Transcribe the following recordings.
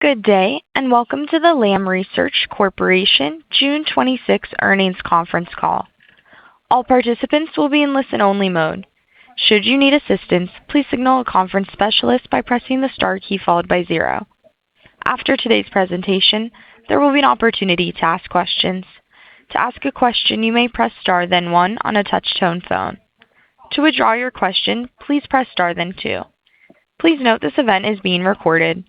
Good day, and welcome to the Lam Research Corporation June 26 earnings conference call. All participants will be in listen-only mode. Should you need assistance, please signal a conference specialist by pressing the star key followed by 0. After today's presentation, there will be an opportunity to ask questions. To ask a question, you may press star then 1 on a touch-tone phone. To withdraw your question, please press star then 2. Please note this event is being recorded.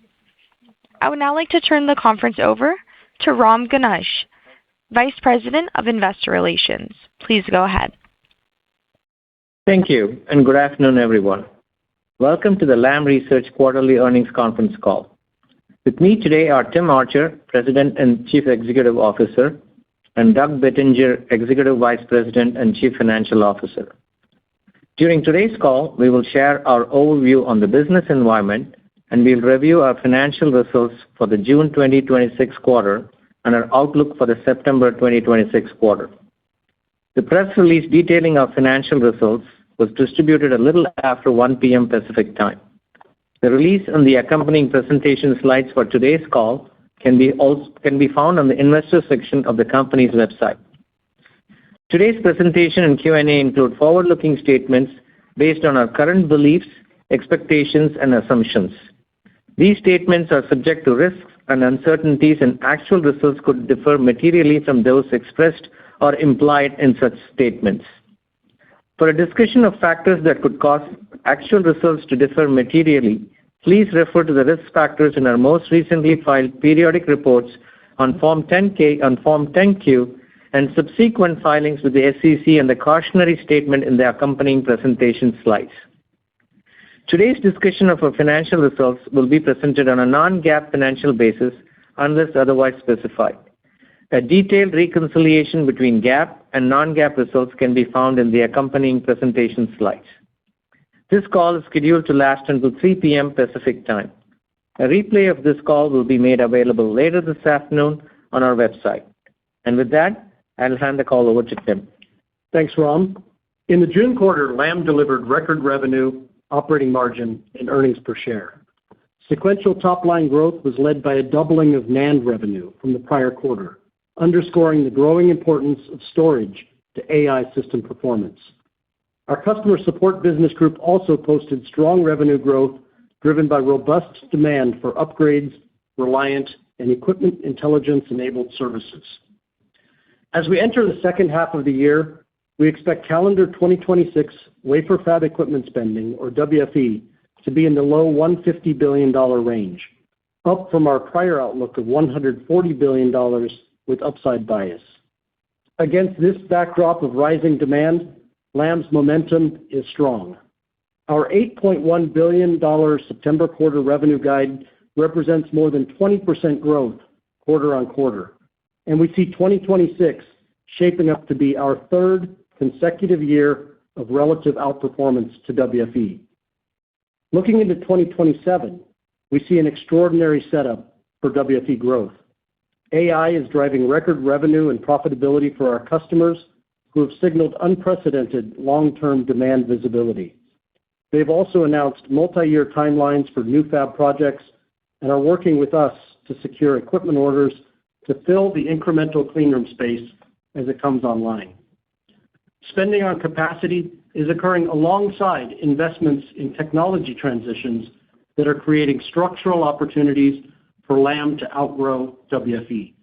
I would now like to turn the conference over to Ram Ganesh, Vice President of Investor Relations. Please go ahead. Thank you, and good afternoon, everyone. Welcome to the Lam Research quarterly earnings conference call. With me today are Tim Archer, President and Chief Executive Officer, and Doug Bettinger, Executive Vice President and Chief Financial Officer. During today's call, we will share our overview on the business environment, and we'll review our financial results for the June 2026 quarter and our outlook for the September 2026 quarter. The press release detailing our financial results was distributed a little after 1 p.m. Pacific Time. The release and the accompanying presentation slides for today's call can be found on the investor section of the company's website. Today's presentation and Q&A include forward-looking statements based on our current beliefs, expectations, and assumptions. These statements are subject to risks and uncertainties, and actual results could differ materially from those expressed or implied in such statements. For a discussion of factors that could cause actual results to differ materially, please refer to the risk factors in our most recently filed periodic reports on Form 10-K and Form 10-Q and subsequent filings with the SEC and the cautionary statement in the accompanying presentation slides. Today's discussion of our financial results will be presented on a non-GAAP financial basis unless otherwise specified. A detailed reconciliation between GAAP and non-GAAP results can be found in the accompanying presentation slides. This call is scheduled to last until 3 p.m. Pacific Time. A replay of this call will be made available later this afternoon on our website. And with that, I'll hand the call over to Tim. Thanks, Ram. In the June quarter, Lam delivered record revenue, operating margin, and earnings per share. Sequential top-line growth was led by a doubling of NAND revenue from the prior quarter, underscoring the growing importance of storage to AI system performance. Our customer support business group also posted strong revenue growth driven by robust demand for upgrades, Reliant, and equipment intelligence-enabled services. As we enter the second half of the year, we expect calendar 2026 wafer fab equipment spending, or WFE, to be in the low $150 billion range, up from our prior outlook of $140 billion with upside bias. Against this backdrop of rising demand, Lam's momentum is strong. Our $8.1 billion September quarter revenue guide represents more than 20% growth quarter on quarter, and we see 2026 shaping up to be our third consecutive year of relative outperformance to WFE. Looking into 2027, we see an extraordinary setup for WFE growth. AI is driving record revenue and profitability for our customers who have signaled unprecedented long-term demand visibility. They've also announced multi-year timelines for new fab projects and are working with us to secure equipment orders to fill the incremental cleanroom space as it comes online. Spending on capacity is occurring alongside investments in technology transitions that are creating structural opportunities for Lam to outgrow WFE.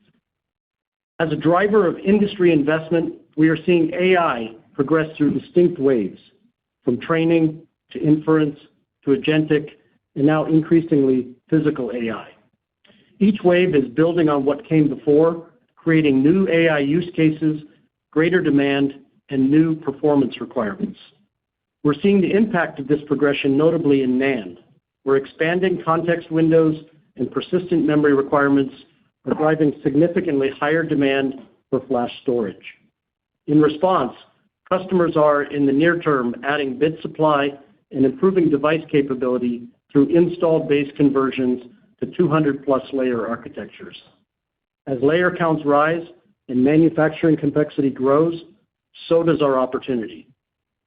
As a driver of industry investment, we are seeing AI progress through distinct waves, from training to inference to agentic, and now increasingly physical AI. Each wave is building on what came before, creating new AI use cases, greater demand, and new performance requirements. We're seeing the impact of this progression notably in NAND, where expanding context windows and persistent memory requirements are driving significantly higher demand for flash storage. In response, customers are, in the near term, adding bit supply and improving device capability through installed base conversions to 200-plus layer architectures. As layer counts rise and manufacturing complexity grows, so does our opportunity.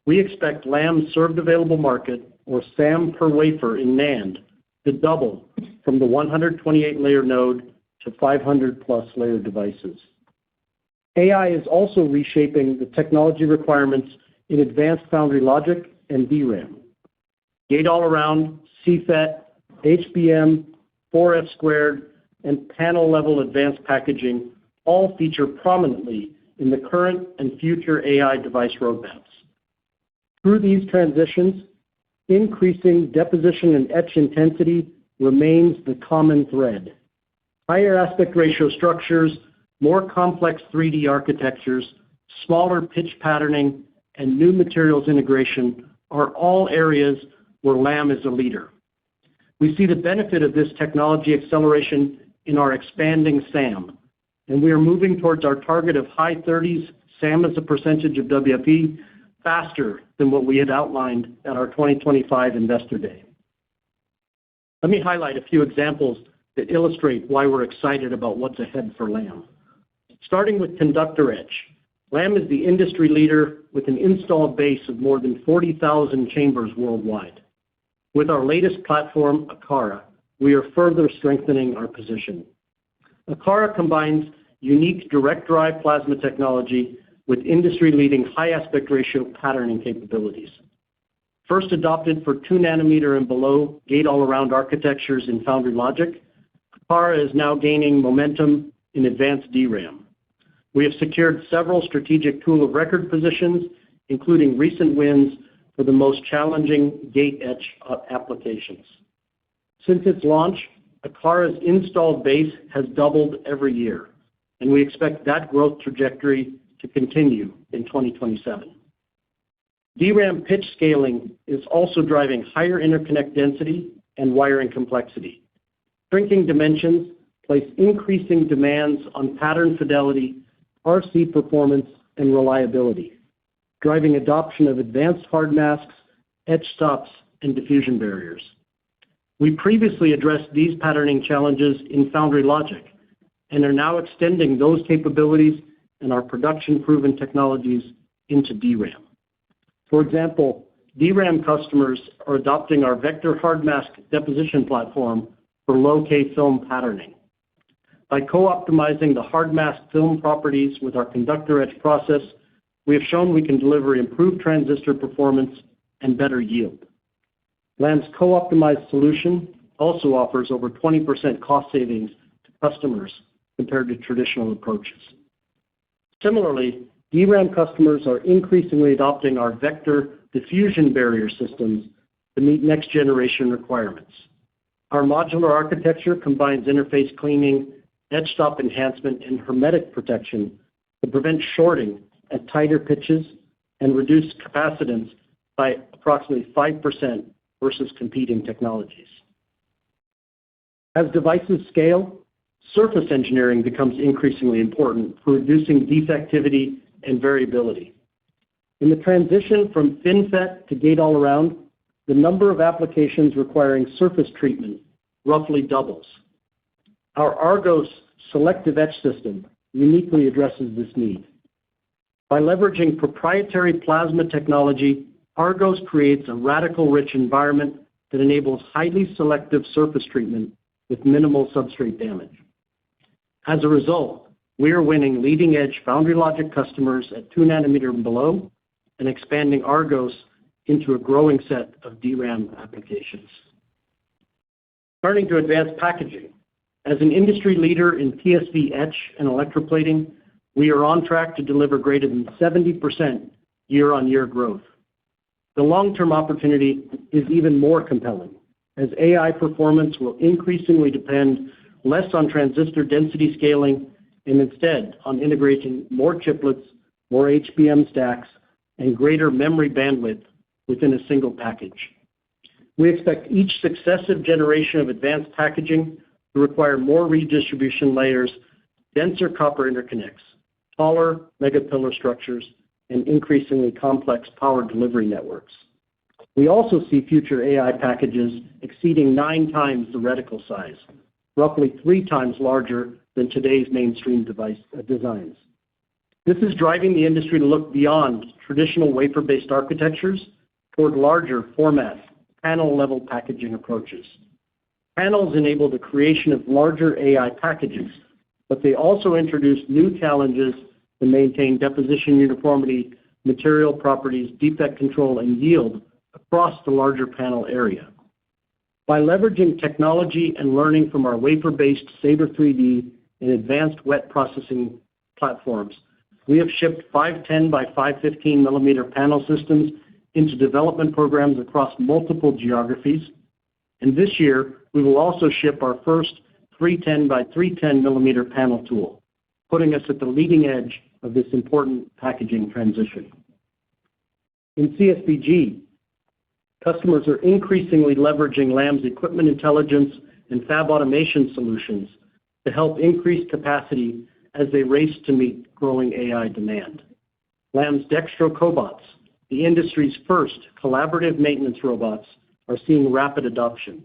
We expect Lam's served available market, or SAM per wafer in NAND, to double from the 128-layer node to 500-plus layer devices. AI is also reshaping the technology requirements in advanced foundry logic and DRAM. Gate-all-around, CFET, HBM, 4F squared, and panel-level advanced packaging all feature prominently in the current and future AI device roadmaps. Through these transitions, increasing deposition and etch intensity remains the common thread. Higher aspect ratio structures, more complex 3D architectures, smaller pitch patterning, and new materials integration are all areas where Lam is a leader. We see the benefit of this technology acceleration in our expanding SAM, and we are moving towards our target of high 30s SAM as a percentage of WFE faster than what we had outlined at our 2025 Investor Day. Let me highlight a few examples that illustrate why we're excited about what's ahead for Lam. Starting with conductor etch, Lam is the industry leader with an installed base of more than 40,000 chambers worldwide. With our latest platform, Akara, we are further strengthening our position. Akara combines unique direct drive plasma technology with industry-leading high aspect ratio patterning capabilities. First adopted for 2 nanometer and below gate-all-around architectures in foundry logic, Akara is now gaining momentum in advanced DRAM. We have secured several strategic tool of record positions, including recent wins for the most challenging gate etch applications. Since its launch, Akara's installed base has doubled every year, and we expect that growth trajectory to continue in 2027. DRAM pitch scaling is also driving higher interconnect density and wiring complexity. Shrinking dimensions place increasing demands on pattern fidelity, RC performance, and reliability, driving adoption of advanced hard masks, etch stops, and diffusion barriers. We previously addressed these patterning challenges in foundry logic and are now extending those capabilities and our production-proven technologies into DRAM. For example, DRAM customers are adopting our vector hard mask deposition platform for low-K film patterning. By co-optimizing the hard mask film properties with our conductor etch process, we have shown we can deliver improved transistor performance and better yield. Lam's co-optimized solution also offers over 20% cost savings to customers compared to traditional approaches. Similarly, DRAM customers are increasingly adopting our vector diffusion barrier systems to meet next-generation requirements. Our modular architecture combines interface cleaning, etch stop enhancement, and hermetic protection to prevent shorting at tighter pitches and reduce capacitance by approximately 5% versus competing technologies. As devices scale, surface engineering becomes increasingly important for reducing defectivity and variability. In the transition from FinFET to gate-all-around, the number of applications requiring surface treatment roughly doubles. Our Argos selective etch system uniquely addresses this need. By leveraging proprietary plasma technology, Argos creates a radical-rich environment that enables highly selective surface treatment with minimal substrate damage. As a result, we are winning leading-edge foundry logic customers at 2 nanometer and below and expanding Argos into a growing set of DRAM applications. Turning to advanced packaging. As an industry leader in TSV etch and electroplating, we are on track to deliver greater than 70% year-on-year growth. The long-term opportunity is even more compelling, as AI performance will increasingly depend less on transistor density scaling and instead on integrating more chiplets, more HBM stacks, and greater memory bandwidth within a single package. We expect each successive generation of advanced packaging to require more redistribution layers, denser copper interconnects, taller megapillar structures, and increasingly complex power delivery networks. We also see future AI packages exceeding 9 times the reticle size, roughly 3 times larger than today's mainstream device designs. This is driving the industry to look beyond traditional wafer-based architectures toward larger format, panel-level packaging approaches. Panels enable the creation of larger AI packages, but they also introduce new challenges to maintain deposition uniformity, material properties, defect control, and yield across the larger panel area. By leveraging technology and learning from our wafer-based Sabre 3D and advanced wet processing platforms, we have shipped 510 by 515 millimeter panel systems into development programs across multiple geographies. And this year, we will also ship our first 310 by 310 millimeter panel tool, putting us at the leading edge of this important packaging transition. In CSBG, customers are increasingly leveraging Lam's equipment intelligence and fab automation solutions to help increase capacity as they race to meet growing AI demand. Lam's Dextro cobots, the industry's first collaborative maintenance robots, are seeing rapid adoption.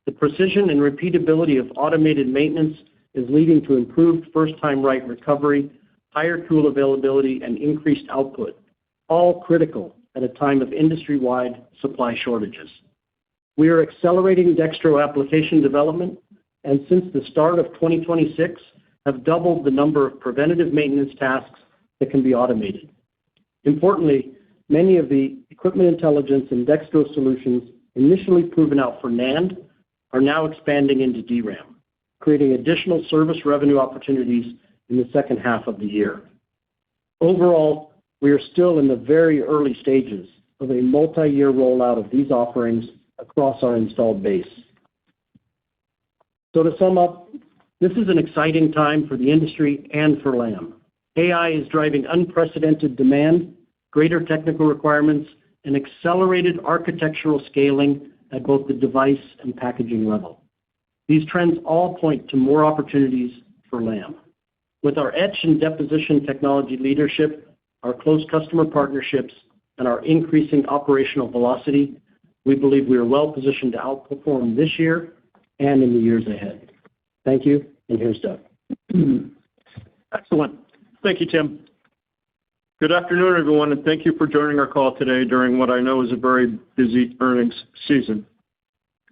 The precision and repeatability of automated maintenance is leading to improved first-time right recovery, higher tool availability, and increased output, all critical at a time of industry-wide supply shortages. We are accelerating Dextro application development, and since the start of 2026, have doubled the number of preventative maintenance tasks that can be automated. Importantly, many of the equipment intelligence and Dextro solutions initially proven out for NAND are now expanding into DRAM, creating additional service revenue opportunities in the second half of the year. Overall, we are still in the very early stages of a multi-year rollout of these offerings across our installed base. So to sum up, this is an exciting time for the industry and for Lam. AI is driving unprecedented demand, greater technical requirements, and accelerated architectural scaling at both the device and packaging level. These trends all point to more opportunities for Lam. With our etch and deposition technology leadership, our close customer partnerships, and our increasing operational velocity, we believe we are well positioned to outperform this year and in the years ahead. Thank you, and here's Doug. Excellent. Thank you, Tim. Good afternoon, everyone, and thank you for joining our call today during what I know is a very busy earnings season.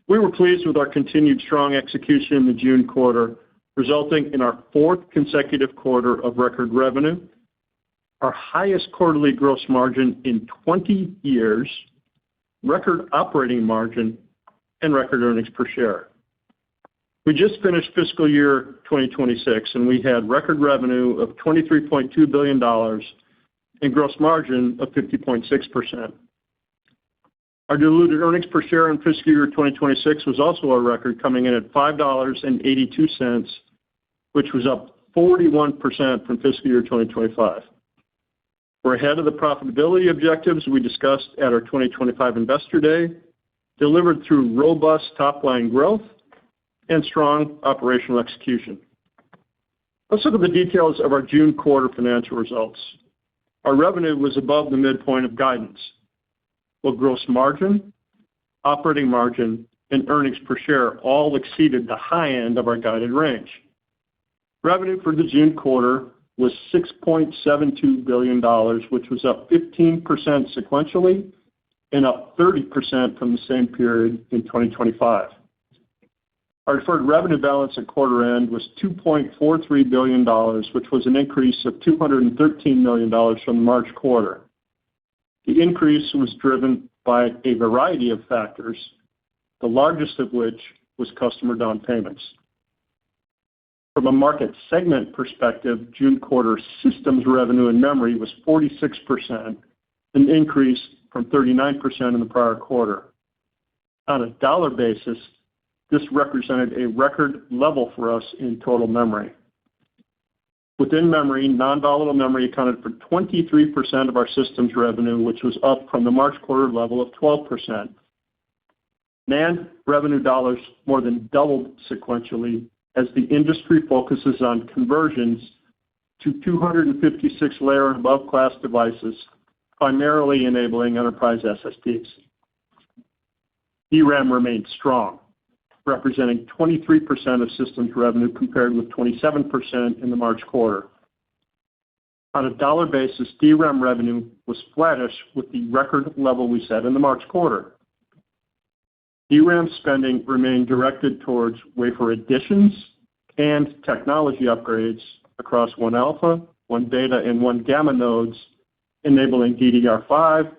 We were pleased with our continued strong execution in the June quarter, resulting in our fourth consecutive quarter of record revenue, our highest quarterly gross margin in 20 years, record operating margin, and record earnings per share. We just finished fiscal year 2026, and we had record revenue of $23.2 billion and gross margin of 50.6%. Our diluted earnings per share in fiscal year 2026 was also a record, coming in at $5.82, which was up 41% from fiscal year 2025. We're ahead of the profitability objectives we discussed at our 2025 Investor Day, delivered through robust top-line growth and strong operational execution. Let's look at the details of our June quarter financial results. Our revenue was above the midpoint of guidance, while gross margin, operating margin, and earnings per share all exceeded the high end of our guided range. Revenue for the June quarter was $6.72 billion, which was up 15% sequentially and up 30% from the same period in 2025. Our deferred revenue balance at quarter end was $2.43 billion, which was an increase of $213 million from the March quarter. The increase was driven by a variety of factors, the largest of which was customer down payments. From a market segment perspective, June quarter systems revenue in memory was 46%, an increase from 39% in the prior quarter. On a dollar basis, this represented a record level for us in total memory. Within memory, non-volatile memory accounted for 23% of our systems revenue, which was up from the March quarter level of 12%. NAND revenue dollars more than doubled sequentially as the industry focuses on conversions to 256-layer and above class devices, primarily enabling enterprise SSDs. DRAM remained strong, representing 23% of systems revenue compared with 27% in the March quarter. On a dollar basis, DRAM revenue was flattish with the record level we set in the March quarter. DRAM spending remained directed towards wafer additions and technology upgrades across 1-alpha, 1-beta, and 1-gamma nodes, enabling DDR5,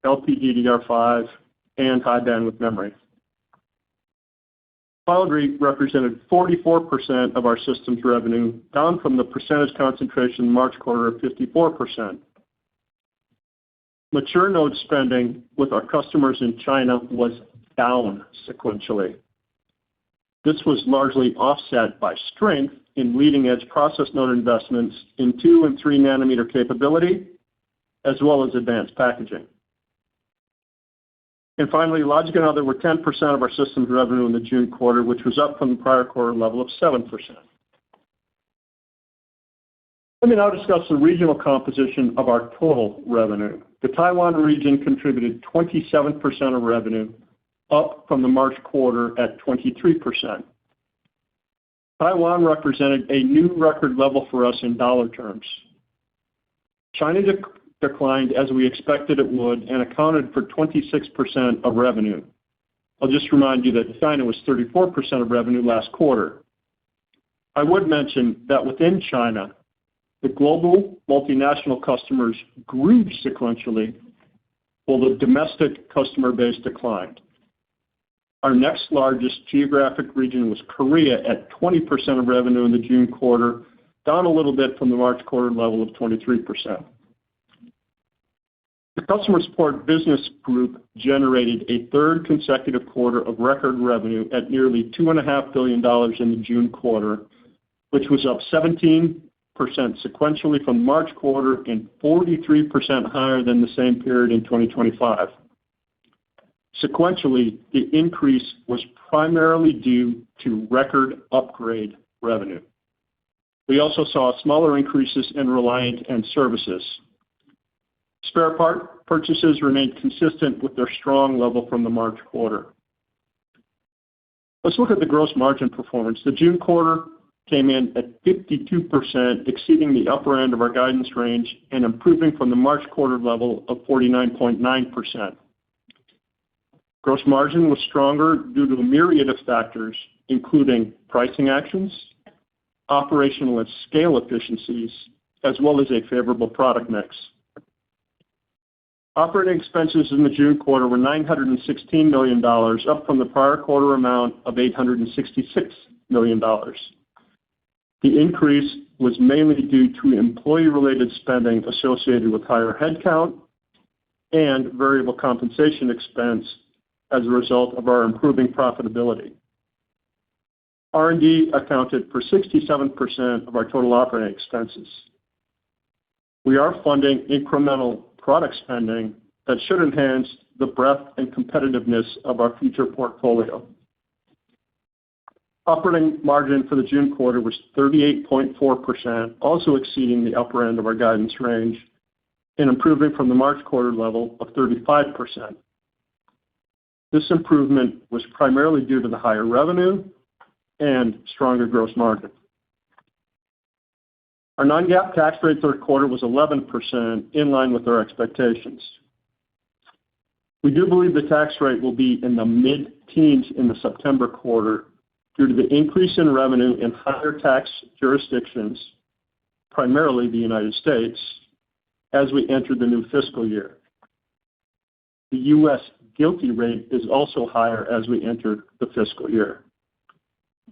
LPDDR5, and high bandwidth memory. Foundry represented 44% of our systems revenue, down from the percentage concentration in March quarter of 54%. Mature node spending with our customers in China was down sequentially. This was largely offset by strength in leading-edge process node investments in 2 and 3 nanometer capability, as well as advanced packaging. And finally, logic and other were 10% of our systems revenue in the June quarter, which was up from the prior quarter level of 7%. Let me now discuss the regional composition of our total revenue. The Taiwan region contributed 27% of revenue, up from the March quarter at 23%. Taiwan represented a new record level for us in dollar terms. China declined as we expected it would and accounted for 26% of revenue. I'll just remind you that China was 34% of revenue last quarter. I would mention that within China, the global multinational customers grew sequentially, while the domestic customer base declined. Our next largest geographic region was Korea at 20% of revenue in the June quarter, down a little bit from the March quarter level of 23%. The Customer Support Business Group generated a third consecutive quarter of record revenue at nearly $2.5 billion in the June quarter, which was up 17% sequentially from March quarter and 43% higher than the same period in 2025. Sequentially, the increase was primarily due to record upgrade revenue. We also saw smaller increases in Reliant and services. Spare part purchases remained consistent with their strong level from the March quarter. Let's look at the gross margin performance. The June quarter came in at 52%, exceeding the upper end of our guidance range and improving from the March quarter level of 49.9%. Gross margin was stronger due to a myriad of factors, including pricing actions, operational and scale efficiencies, as well as a favorable product mix. Operating expenses in the June quarter were $916 million, up from the prior quarter amount of $866 million. The increase was mainly due to employee-related spending associated with higher headcount and variable compensation expense as a result of our improving profitability. R&D accounted for 67% of our total operating expenses. We are funding incremental product spending that should enhance the breadth and competitiveness of our future portfolio. Operating margin for the June quarter was 38.4%, also exceeding the upper end of our guidance range and improving from the March quarter level of 35%. This improvement was primarily due to the higher revenue and stronger gross margin. Our non-GAAP tax rate third quarter was 11%, in line with our expectations. We do believe the tax rate will be in the mid-teens in the September quarter due to the increase in revenue in higher tax jurisdictions, primarily the United States, as we enter the new fiscal year. The U.S. GILTI rate is also higher as we enter the fiscal year.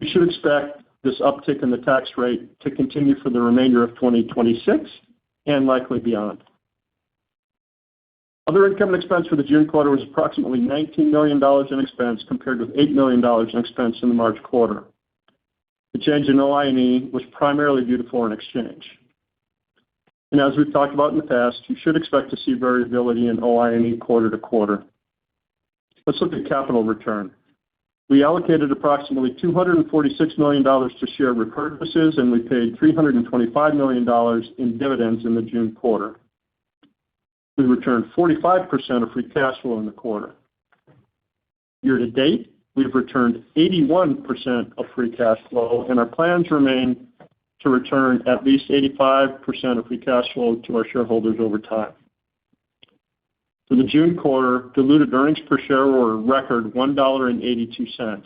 We should expect this uptick in the tax rate to continue for the remainder of 2026 and likely beyond. Other income and expense for the June quarter was approximately $19 million in expense compared with $8 million in expense in the March quarter. The change in OI&E was primarily due to foreign exchange. And as we've talked about in the past, you should expect to see variability in OI&E quarter to quarter. Let's look at capital return. We allocated approximately $246 million to share repurchases, and we paid $325 million in dividends in the June quarter. We returned 45% of free cash flow in the quarter. Year to date, we've returned 81% of free cash flow, and our plans remain to return at least 85% of free cash flow to our shareholders over time. For the June quarter, diluted earnings per share were a record $1.82.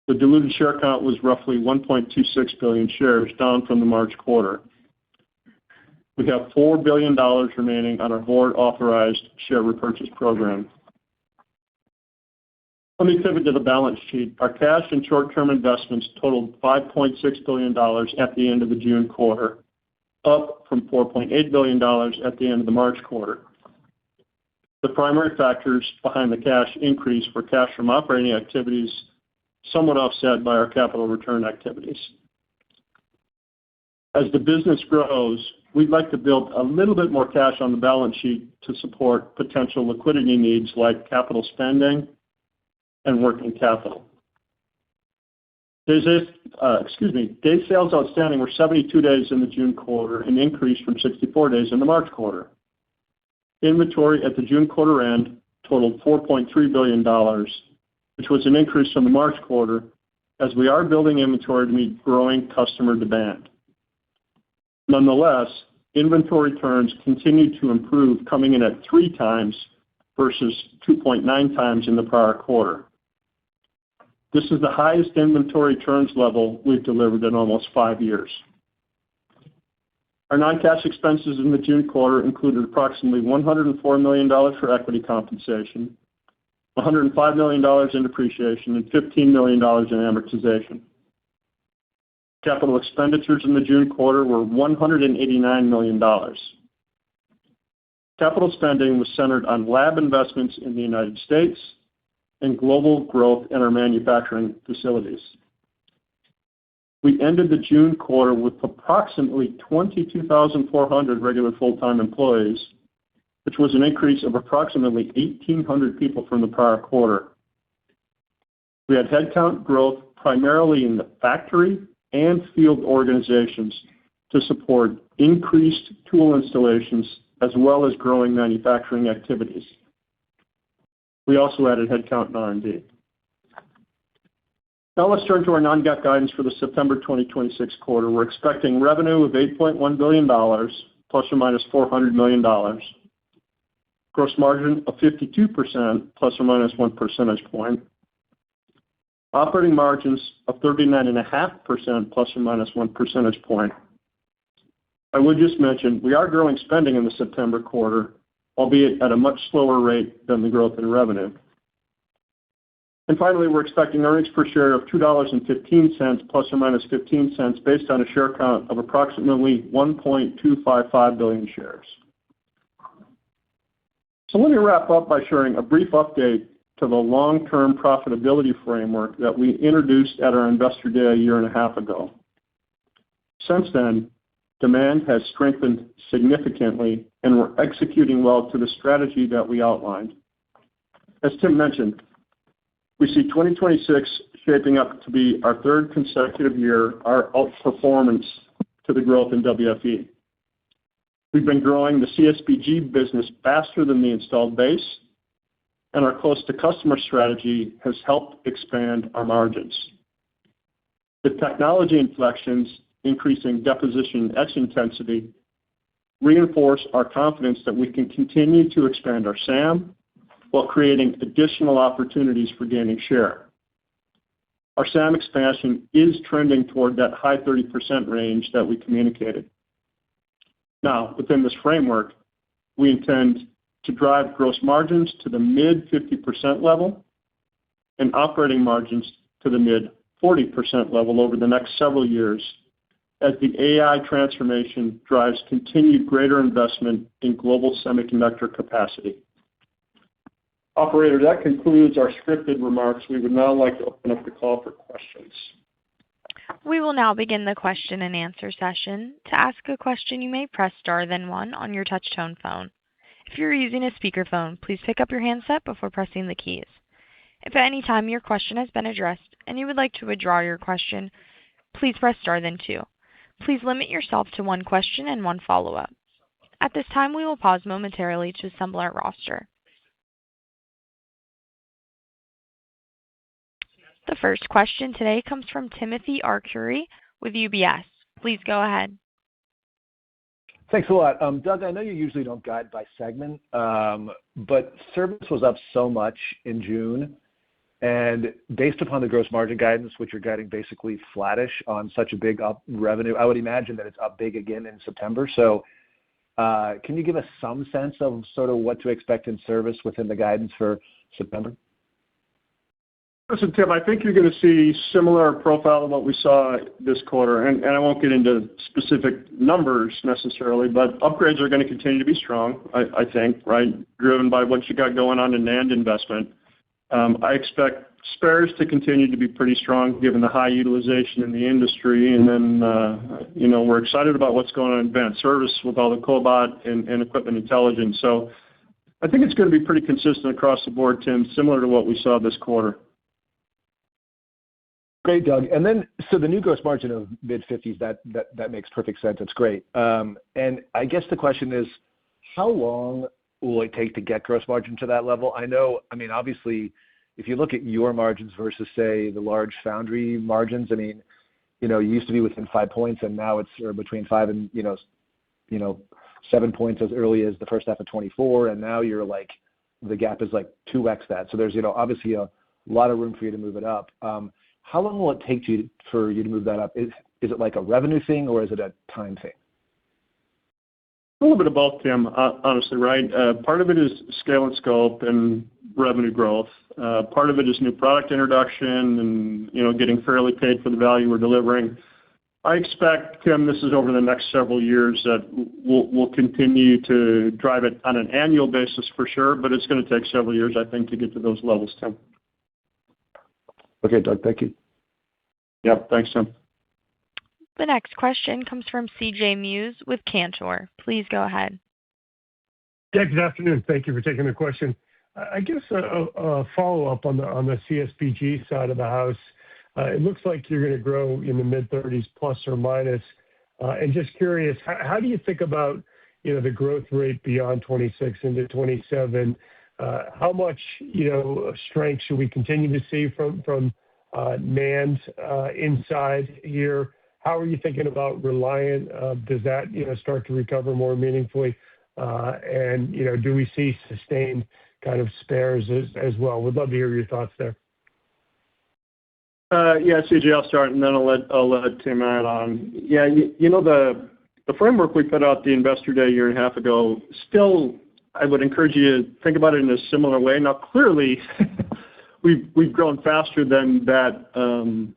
The diluted share count was roughly 1.26 billion shares, down from the March quarter. We have $4 billion remaining on our board-authorized share repurchase program. Let me pivot to the balance sheet. Our cash and short-term investments totaled $5.6 billion at the end of the June quarter, up from $4.8 billion at the end of the March quarter. The primary factors behind the cash increase were cash from operating activities, somewhat offset by our capital return activities. As the business grows, we'd like to build a little bit more cash on the balance sheet to support potential liquidity needs like capital spending and working capital. Day sales outstanding were 72 days in the June quarter, an increase from 64 days in the March quarter. Inventory at the June quarter end totaled $4.3 billion, which was an increase from the March quarter, as we are building inventory to meet growing customer demand. Nonetheless, inventory turns continued to improve, coming in at 3 times versus 2.9 times in the prior quarter. This is the highest inventory turns level we've delivered in almost 5 years. Our non-cash expenses in the June quarter included approximately $104 million for equity compensation, $105 million in depreciation, and $15 million in amortization. Capital expenditures in the June quarter were $189 million. Capital spending was centered on lab investments in the United States and global growth in our manufacturing facilities. We ended the June quarter with approximately 22,400 regular full-time employees, which was an increase of approximately 1,800 people from the prior quarter. We had headcount growth primarily in the factory and field organizations to support increased tool installations as well as growing manufacturing activities. We also added headcount in R&D. Now let's turn to our non-GAAP guidance for the September 2026 quarter. We're expecting revenue of $8.1 billion, plus or minus $400 million. Gross margin of 52%, plus or minus 1 percentage point. Operating margins of 39.5%, plus or minus 1 percentage point. I would just mention, we are growing spending in the September quarter, albeit at a much slower rate than the growth in revenue. And finally, we're expecting earnings per share of $2.15, plus or minus 15 cents, based on a share count of approximately 1.255 billion shares. So let me wrap up by sharing a brief update to the long-term profitability framework that we introduced at our Investor Day a year and a half ago. Since then, demand has strengthened significantly, and we're executing well to the strategy that we outlined. As Tim mentioned, we see 2026 shaping up to be our third consecutive year, our outperformance to the growth in WFE. We've been growing the CSBG business faster than the installed base, and our close-to-customer strategy has helped expand our margins. The technology inflections, increasing deposition etch intensity, reinforce our confidence that we can continue to expand our SAM while creating additional opportunities for gaining share. Our SAM expansion is trending toward that high 30% range that we communicated. Now, within this framework, we intend to drive gross margins to the mid-50% level and operating margins to the mid-40% level over the next several years as the AI transformation drives continued greater investment in global semiconductor capacity. Operator, that concludes our scripted remarks. We would now like to open up the call for questions. We will now begin the question and answer session. To ask a question, you may press star then 1 on your touch-tone phone. If you're using a speakerphone, please pick up your handset before pressing the keys. If at any time your question has been addressed and you would like to withdraw your question, please press star then 2. Please limit yourself to 1 question and 1 follow-up. At this time, we will pause momentarily to assemble our roster. The first question today comes from Timothy Arcuri with UBS. Please go ahead. Thanks a lot. Doug, I know you usually don't guide by segment, but service was up so much in June, and based upon the gross margin guidance, which you're guiding basically flattish on such a big up revenue, I would imagine that it's up big again in September. So can you give us some sense of sort of what to expect in service within the guidance for September? Listen, Tim, I think you're going to see similar profile to what we saw this quarter, and I won't get into specific numbers necessarily, but upgrades are going to continue to be strong, I think, right, driven by what you got going on in NAND investment. I expect spares to continue to be pretty strong given the high utilization in the industry, and then, we're excited about what's going on in advanced service with all the cobot and equipment intelligence. So I think it's going to be pretty consistent across the board, Tim, similar to what we saw this quarter. Great, Doug. And then, so the new gross margin of mid-50s, that makes perfect sense. It's great. And I guess the question is, how long will it take to get gross margin to that level? Obviously, if you look at your margins versus, say, the large foundry margins, you used to be within 5 points, and now it's between 5 and 7 points as early as the first half of 24, and now you're like, the gap is like 2x that. So there's, obviously a lot of room for you to move it up. How long will it take for you to move that up? Is it like a revenue thing, or is it a time thing? A little bit of both, Tim, honestly, right? Part of it is scale and scope and revenue growth. Part of it is new product introduction and, getting fairly paid for the value we're delivering. I expect, Tim, this is over the next several years that we'll continue to drive it on an annual basis for sure, but it's going to take several years, I think, to get to those levels, Tim. Okay, Doug, thank you. Yep, thanks, Tim. The next question comes from C.J. Muse with Cantor. Please go ahead. Yeah, good afternoon. Thank you for taking the question. I guess a follow-up on the CSBG side of the house. It looks like you're going to grow in the mid-30s plus or minus. And just curious, how do you think about the growth rate beyond 26 into 27? How much strength should we continue to see from NAND inside here? How are you thinking about Reliant? Does that start to recover more meaningfully? And do we see sustained kind of spares as well? Would love to hear your thoughts there. Yeah, CJ, I'll start, and then I'll let Tim add on. Yeah, the framework we put out the Investor Day a year and a half ago, still, I would encourage you to think about it in a similar way. Now, clearly, we've grown faster than that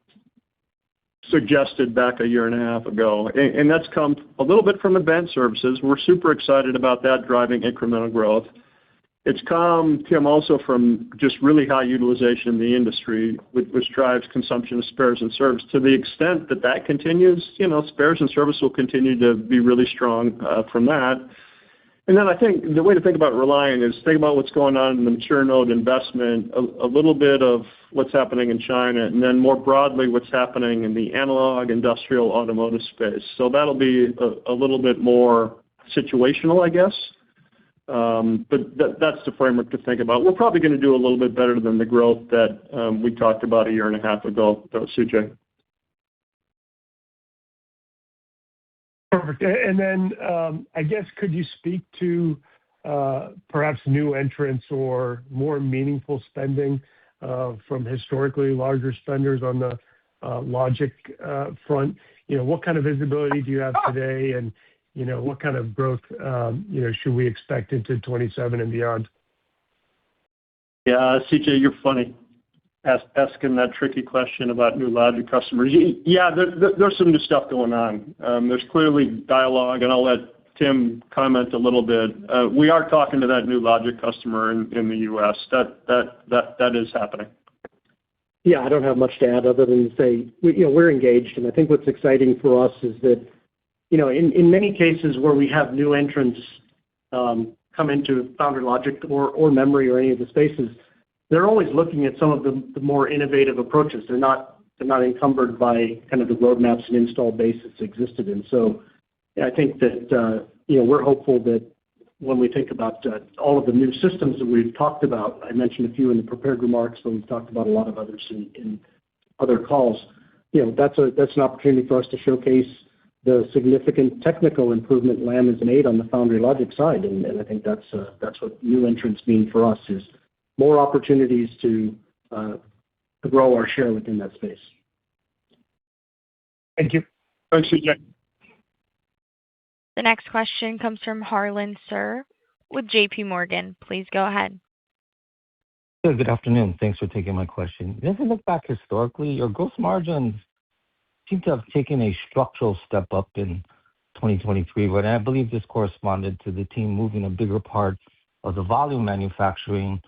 suggested back a year and a half ago, and that's come a little bit from advanced services. We're super excited about that driving incremental growth. It's come, Tim, also from just really high utilization in the industry, which drives consumption of spares and service. To the extent that continues, spares and service will continue to be really strong from that. And then I think the way to think about Reliant is think about what's going on in the mature node investment, a little bit of what's happening in China, and then more broadly what's happening in the analog, industrial, automotive space. So that'll be a little bit more situational, I guess. But that's the framework to think about. We're probably going to do a little bit better than the growth that we talked about a year and a half ago, though, CJ. Perfect. And then I guess could you speak to perhaps new entrants or more meaningful spending from historically larger spenders on the logic front? What kind of visibility do you have today, and what kind of growth should we expect into 27 and beyond? Yeah, CJ, you're funny. Asking that tricky question about new logic customers. Yeah, there's some new stuff going on. There's clearly dialogue, and I'll let Tim comment a little bit. We are talking to that new logic customer in the U.S. That is happening. Yeah, I don't have much to add other than to say we're engaged, and I think what's exciting for us is that in many cases where we have new entrants come into foundry logic or memory or any of the spaces, they're always looking at some of the more innovative approaches. They're not encumbered by kind of the roadmaps and install base that's existed. And so I think that we're hopeful that when we think about all of the new systems that we've talked about, I mentioned a few in the prepared remarks, but we've talked about a lot of others in other calls. That's an opportunity for us to showcase the significant technical improvement Lam has made on the foundry logic side. And I think that's what new entrants mean for us, is more opportunities to grow our share within that space. Thank you. Thanks, CJ. The next question comes from Harlan Sur with JP Morgan. Please go ahead. Yeah, good afternoon. Thanks for taking my question. If you look back historically, your gross margins seem to have taken a structural step up in 2023, but I believe this corresponded to the team moving a bigger part of the volume manufacturing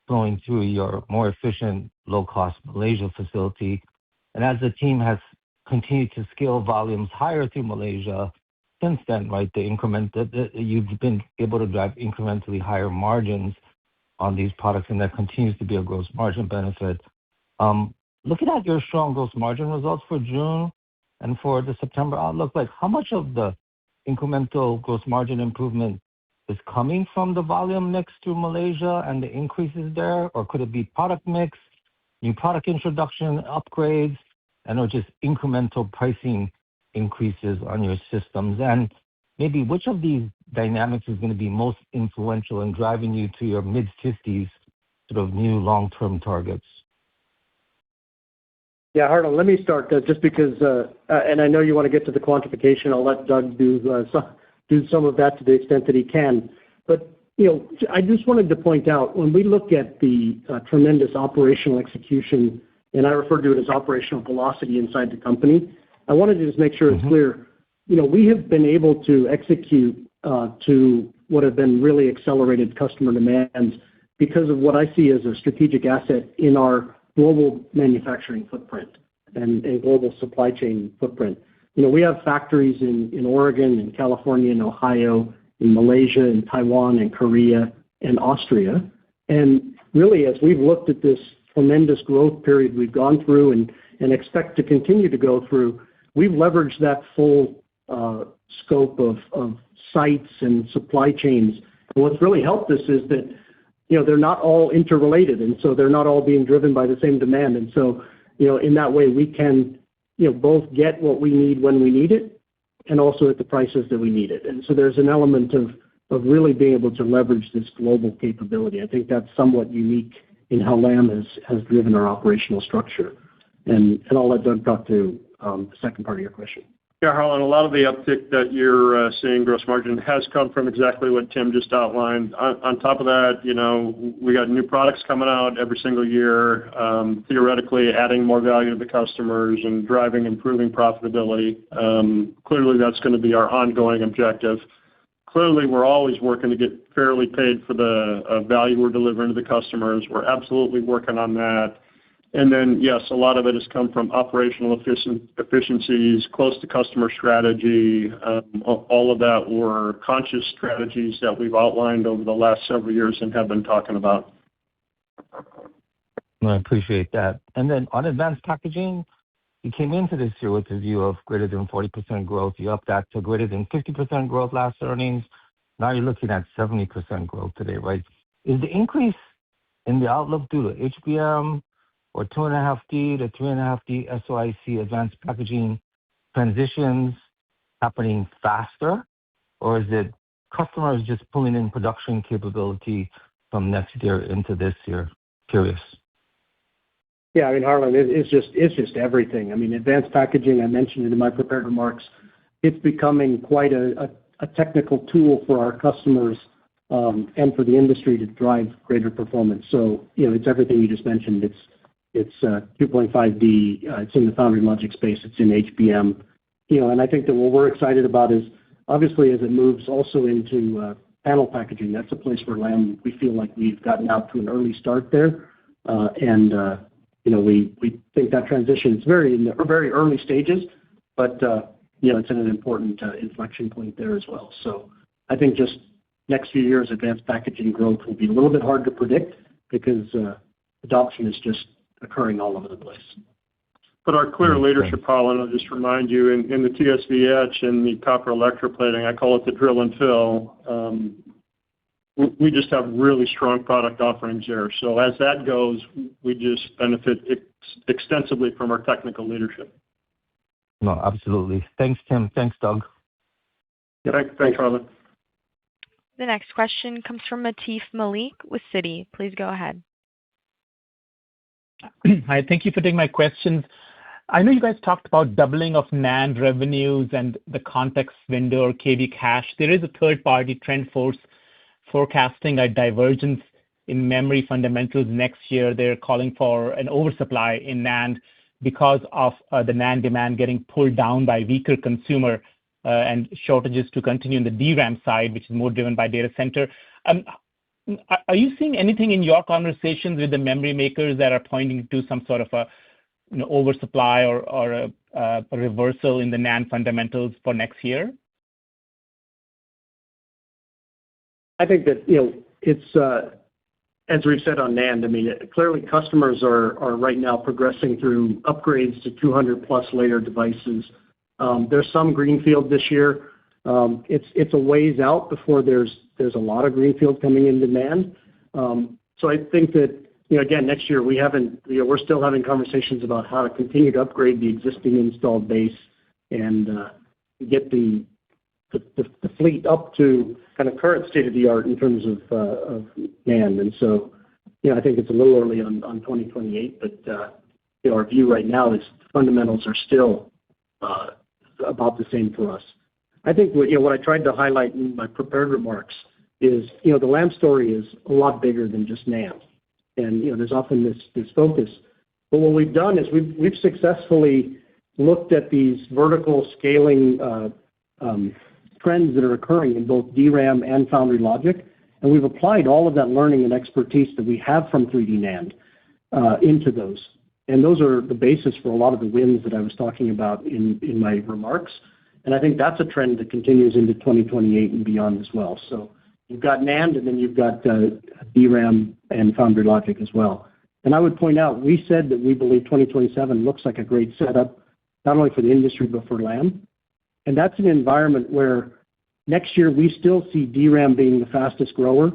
flowing through your more efficient, low-cost Malaysia facility. And as the team has continued to scale volumes higher through Malaysia since then, right, you've been able to drive incrementally higher margins on these products, and that continues to be a gross margin benefit. Looking at your strong gross margin results for June and for the September outlook, like how much of the incremental gross margin improvement is coming from the volume mix through Malaysia and the increases there? Or could it be product mix, new product introduction, upgrades, and/or just incremental pricing increases on your systems? And maybe which of these dynamics is going to be most influential in driving you to your mid-50s sort of new long-term targets? Yeah, Harlan, let me start just because, and I know you want to get to the quantification. I'll let Doug do some of that to the extent that he can. But, I just wanted to point out, when we look at the tremendous operational execution, and I refer to it as operational velocity inside the company, I wanted to just make sure it's clear. We have been able to execute to what have been really accelerated customer demands because of what I see as a strategic asset in our global manufacturing footprint and global supply chain footprint. We have factories in Oregon, in California, in Ohio, in Malaysia, in Taiwan, in Korea, and Austria. And really, as we've looked at this tremendous growth period we've gone through and expect to continue to go through, we've leveraged that full scope of sites and supply chains. And what's really helped us is that they're not all interrelated, and so they're not all being driven by the same demand. And so in that way, we can both get what we need when we need it and also at the prices that we need it. And so there's an element of really being able to leverage this global capability. I think that's somewhat unique in how Lam has driven our operational structure. And I'll let Doug talk to the second part of your question. Yeah, Harlan, a lot of the uptick that you're seeing gross margin has come from exactly what Tim just outlined. On top of that, we got new products coming out every single year, theoretically adding more value to the customers and driving improving profitability. Clearly, that's going to be our ongoing objective. Clearly, we're always working to get fairly paid for the value we're delivering to the customers. We're absolutely working on that. And then, yes, a lot of it has come from operational efficiencies, close to customer strategy. All of that were conscious strategies that we've outlined over the last several years and have been talking about. I appreciate that. And then on advanced packaging, you came into this year with a view of greater than 40% growth. You upped that to greater than 50% growth last earnings. Now you're looking at 70% growth today, right? Is the increase in the outlook due to HBM or 2.5D to 3.5D SOIC advanced packaging transitions happening faster? Or is it customers just pulling in production capability from next year into this year? Curious. Yeah, Harlan, it's just everything. Advanced packaging, I mentioned it in my prepared remarks, it's becoming quite a technical tool for our customers and for the industry to drive greater performance. So, it's everything you just mentioned. It's 2.5D, it's in the foundry logic space, it's in HBM. And I think that what we're excited about is, obviously, as it moves also into panel packaging, that's a place where Lam, we feel like we've gotten out to an early start there. We think that transition is in the very early stages, but it's in an important inflection point there as well. So I think just next few years, advanced packaging growth will be a little bit hard to predict because adoption is just occurring all over the place. But our clear leadership, Harlan, I'll just remind you, in the TSV etch and the copper electroplating, I call it the drill and fill, we just have really strong product offerings there. So as that goes, we just benefit extensively from our technical leadership. No, absolutely. Thanks, Tim. Thanks, Doug. Thanks, Harlan. The next question comes from Atif Malik with Citi. Please go ahead. Hi, thank you for taking my questions. I know you guys talked about doubling of NAND revenues and the context window or KV cache. There is a third-party trend force forecasting a divergence in memory fundamentals next year. They're calling for an oversupply in NAND because of the NAND demand getting pulled down by weaker consumer and shortages to continue in the DRAM side, which is more driven by data center. Are you seeing anything in your conversations with the memory makers that are pointing to some sort of a oversupply or a reversal in the NAND fundamentals for next year? I think that, it's as we've said on NAND, I mean, clearly customers are right now progressing through upgrades to 200+ layer devices. There's some greenfield this year. It's a ways out before there's a lot of greenfield coming in demand. So I think that, again, next year we're still having conversations about how to continue to upgrade the existing installed base and get the fleet up to kind of current state of the art in terms of NAND. And so, I think it's a little early on 2028, but our view right now is fundamentals are still about the same for us. I think what I tried to highlight in my prepared remarks is, the Lam story is a lot bigger than just NAND. And, there's often this focus. But what we've done is we've successfully looked at these vertical scaling trends that are occurring in both DRAM and foundry logic, and we've applied all of that learning and expertise that we have from 3D NAND into those. And those are the basis for a lot of the wins that I was talking about in my remarks. And I think that's a trend that continues into 2028 and beyond as well. So you've got NAND, and then you've got DRAM and foundry logic as well. And I would point out, we said that we believe 2027 looks like a great setup, not only for the industry, but for Lam. And that's an environment where next year we still see DRAM being the fastest grower,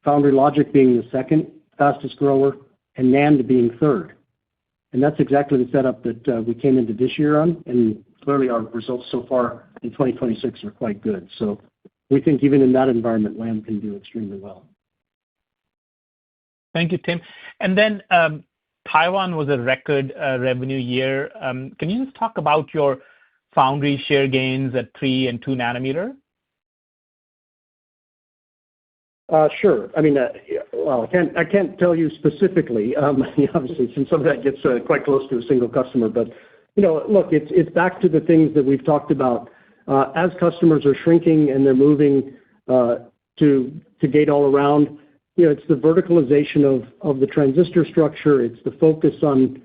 foundry logic being the second fastest grower, and NAND being third. And that's exactly the setup that we came into this year on, and clearly our results so far in 2026 are quite good. So we think even in that environment, Lam can do extremely well. Thank you, Tim. And then Taiwan was a record revenue year. Can you just talk about your foundry share gains at 3 and 2 nanometer? Sure. I mean, well, I can't tell you specifically, obviously, since some of that gets quite close to a single customer. But look, it's back to the things that we've talked about. As customers are shrinking and they're moving to gate-all-around, it's the verticalization of the transistor structure. It's the focus on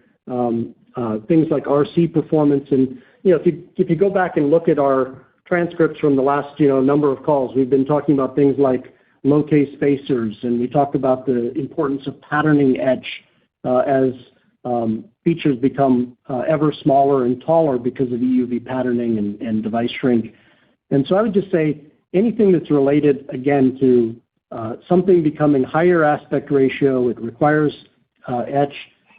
things like RC performance. And if you go back and look at our transcripts from the last number of calls, we've been talking about things like low-k spacers, and we talked about the importance of patterning etch as features become ever smaller and taller because of EUV patterning and device shrink. And so I would just say anything that's related, again, to something becoming higher aspect ratio, it requires etch.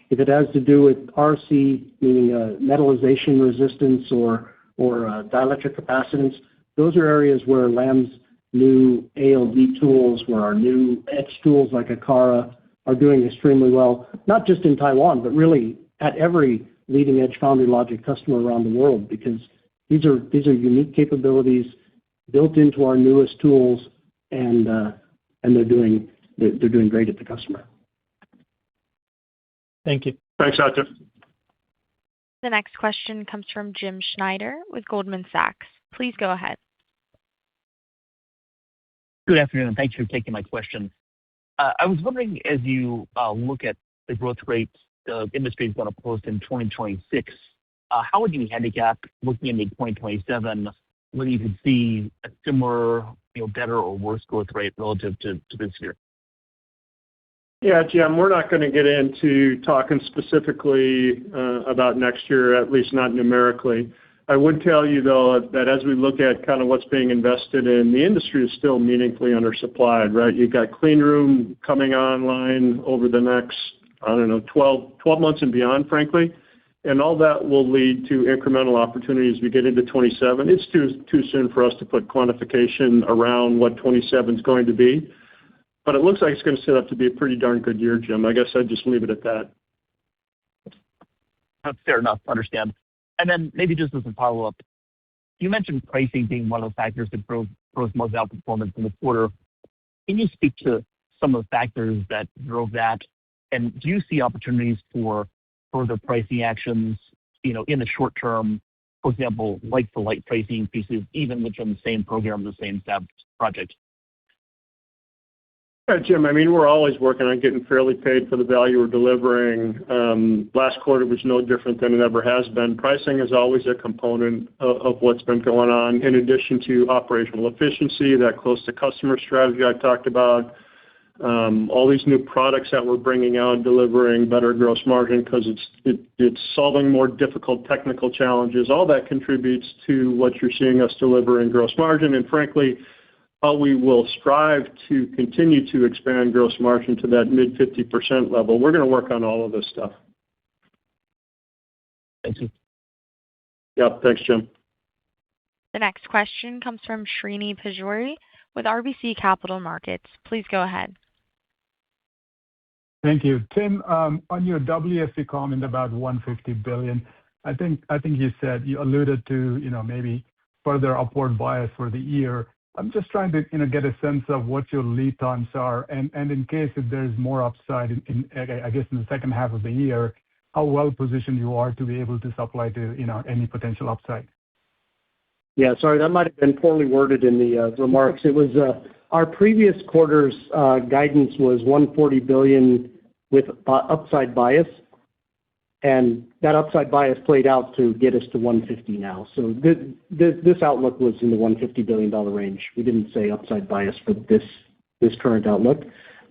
If it has to do with RC, meaning metallization resistance or dielectric capacitance, those are areas where Lam's new ALD tools, where our new etch tools like Akara are doing extremely well, not just in Taiwan, but really at every leading-edge foundry logic customer around the world, because these are unique capabilities built into our newest tools, and they're doing great at the customer. Thank you. Thanks, Atif. The next question comes from Jim Schneider with Goldman Sachs. Please go ahead. Good afternoon. Thanks for taking my question. I was wondering, as you look at the growth rates the industry is going to post in 2026, how would you handicap looking into 2027, whether you could see a similar, better or worse growth rate relative to this year? Yeah, Jim, we're not going to get into talking specifically about next year, at least not numerically. I would tell you, though, that as we look at kind of what's being invested in, the industry is still meaningfully undersupplied, right? You've got clean room coming online over the next, 12 months and beyond, frankly. And all that will lead to incremental opportunities as we get into 27. It's too soon for us to put quantification around what 27 is going to be, but it looks like it's going to set up to be a pretty darn good year, Jim. I guess I'd just leave it at that. That's fair enough. Understand. And then maybe just as a follow-up, you mentioned pricing being one of the factors that drove gross margin outperformance in the quarter. Can you speak to some of the factors that drove that? And do you see opportunities for further pricing actions, in the short term, for example, like the light pricing increases, even within the same program, the same fab project? Yeah, Jim, we're always working on getting fairly paid for the value we're delivering. Last quarter was no different than it ever has been. Pricing is always a component of what's been going on, in addition to operational efficiency, that close to customer strategy I talked about. All these new products that we're bringing out, delivering better gross margin because it's solving more difficult technical challenges. All that contributes to what you're seeing us deliver in gross margin. And frankly, how we will strive to continue to expand gross margin to that mid 50% level. We're going to work on all of this stuff. Thank you. Yep. Thanks, Jim. The next question comes from Srini Pajjuri with RBC Capital Markets. Please go ahead. Thank you. Tim, on your WFE comment about $150 billion, I think you alluded to, maybe further upward bias for the year. I'm just trying to, get a sense of what your lead times are, and in case if there's more upside in the second half of the year, how well positioned you are to be able to supply to, any potential upside. Yeah, sorry, that might have been poorly worded in the remarks. It was our previous quarter's guidance was $140 billion with upside bias, and that upside bias played out to get us to $150 now. So this outlook was in the $150 billion range. We didn't say upside bias for this current outlook.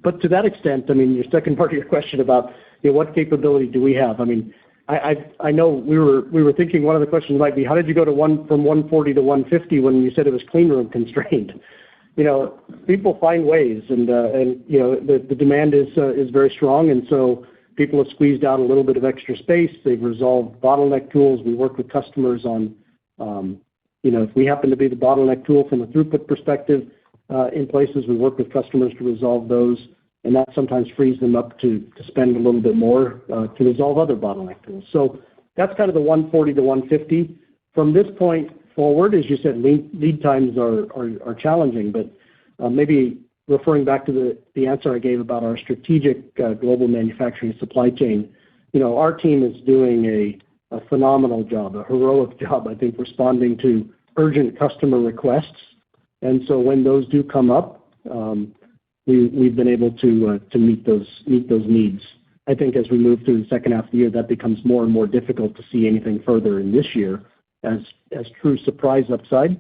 But to that extent, your second part of your question about what capability do we have? I know we were thinking one of the questions might be, how did you go from 140 to 150 when you said it was clean room constrained? People find ways, and the demand is very strong, and so people have squeezed out a little bit of extra space. They've resolved bottleneck tools. We work with customers on, if we happen to be the bottleneck tool from a throughput perspective in places, we work with customers to resolve those, and that sometimes frees them up to spend a little bit more to resolve other bottleneck tools. So that's kind of the 140 to 150. From this point forward, as you said, lead times are challenging, but maybe referring back to the answer I gave about our strategic global manufacturing supply chain, our team is doing a phenomenal job, a heroic job, I think, responding to urgent customer requests. And so when those do come up, we've been able to meet those needs. I think as we move through the second half of the year, that becomes more and more difficult to see anything further in this year as true surprise upside.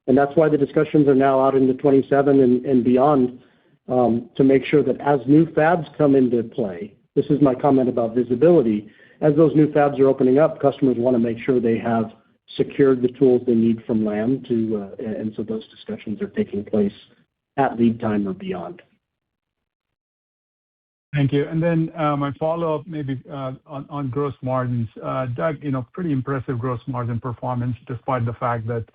And that's why the discussions are now out into 27 and beyond, to make sure that as new fabs come into play, this is my comment about visibility, as those new fabs are opening up, customers want to make sure they have secured the tools they need from Lam and so those discussions are taking place at lead time or beyond. Thank you. And then my follow-up maybe on gross margins. Doug, pretty impressive gross margin performance despite the fact that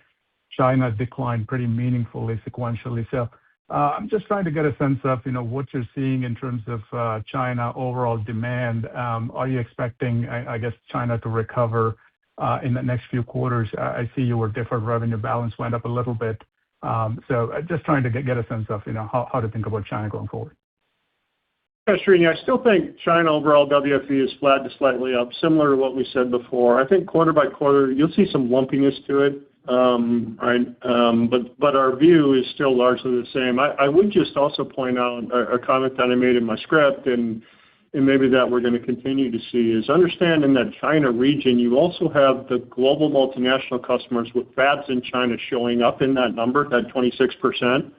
China declined pretty meaningfully sequentially. So I'm just trying to get a sense of, what you're seeing in terms of China overall demand. Are you expecting, I guess, China to recover in the next few quarters? I see your deferred revenue balance went up a little bit. So just trying to get a sense of, how to think about China going forward. Yeah, Srini, I still think China overall WFE is flat to slightly up, similar to what we said before. I think quarter by quarter, you'll see some lumpiness to it. But our view is still largely the same. I would just also point out a comment that I made in my script, and maybe that we're going to continue to see, is understand in that China region, you also have the global multinational customers with fabs in China showing up in that number, that 26%.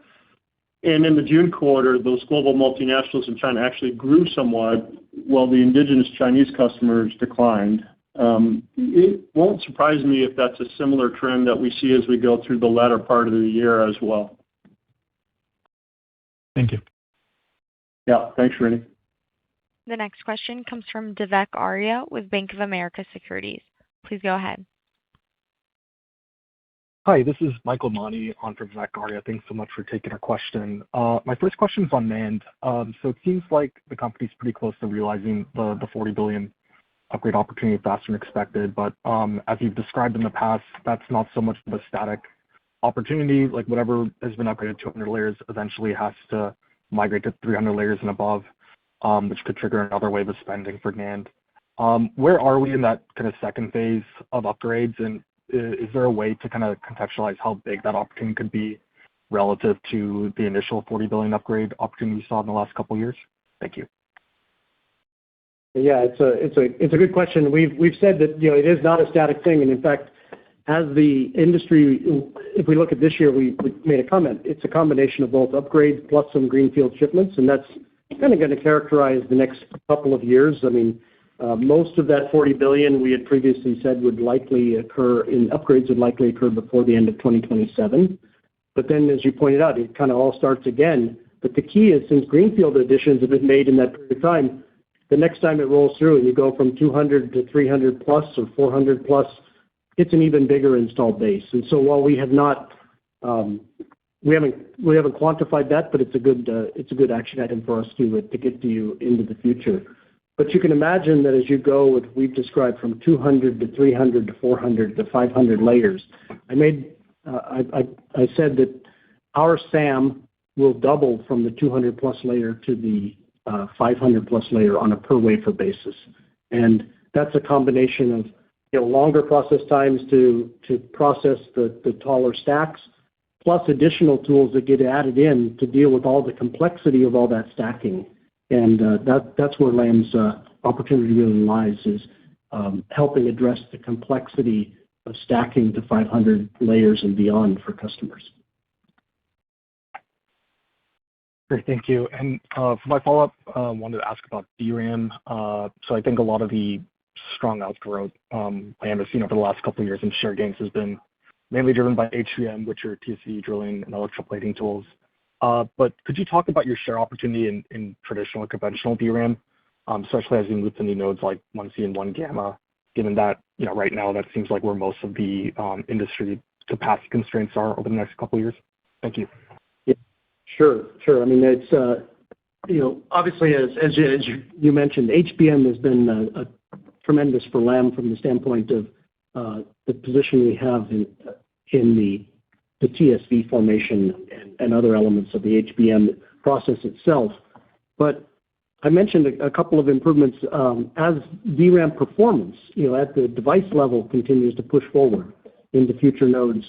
And in the June quarter, those global multinationals in China actually grew somewhat, while the indigenous Chinese customers declined. It won't surprise me if that's a similar trend that we see as we go through the latter part of the year as well. Thank you. Yeah, thanks, Srini. The next question comes from Vivek Arya with Bank of America Securities. Please go ahead. Hi, this is Michael Mani on for Vivek Arya. Thanks so much for taking our question. My first question is on NAND. It seems like the company's pretty close to realizing the $40 billion upgrade opportunity faster than expected. As you've described in the past, that's not so much of a static opportunity. Like whatever has been upgraded to 200 layers eventually has to migrate to 300 layers and above, which could trigger another wave of spending for NAND. Where are we in that kind of second phase of upgrades? Is there a way to kind of contextualize how big that opportunity could be relative to the initial $40 billion upgrade opportunity you saw in the last couple of years? Thank you. Yeah, it's a good question. We've said that, you know, it is not a static thing. In fact, as the industry, if we look at this year, we made a comment. It's a combination of both upgrades plus some greenfield shipments, and that's kind of going to characterize the next couple of years. I mean, most of that $40 billion we had previously said would likely occur in upgrades would likely occur before the end of 2027. As you pointed out, it kind of all starts again. The key is, since greenfield additions have been made in that period of time, the next time it rolls through and you go from 200 to 300 plus or 400 plus, it's an even bigger installed base. While we have not, we haven't quantified that, but it's a good action item for us to get to you into the future. You can imagine that as you go with, we've described from 200 to 300 to 400 to 500 layers. I said that our SAM will double from the 200 plus layer to the 500 plus layer on a per wafer basis. That's a combination of, you know, longer process times to process the taller stacks, plus additional tools that get added in to deal with all the complexity of all that stacking. That's where Lam's opportunity really lies, is helping address the complexity of stacking to 500 layers and beyond for customers. Great. Thank you. For my follow-up, I wanted to ask about DRAM. I think a lot of the strong outgrowth Lam has seen over the last couple of years in share gains has been mainly driven by HBM, which are TSV drilling and electroplating tools. Could you talk about your share opportunity in traditional and conventional DRAM, especially as you move to new nodes like 1C and 1-gamma, given that, you know, right now that seems like where most of the industry capacity constraints are over the next couple of years? Thank you. Yeah, sure. I mean, it's, you know, obviously as you mentioned, HBM has been a tremendous for Lam from the standpoint of the position we have in the TSV formation and other elements of the HBM process itself. I mentioned a couple of improvements as DRAM performance, you know, at the device level continues to push forward into future nodes.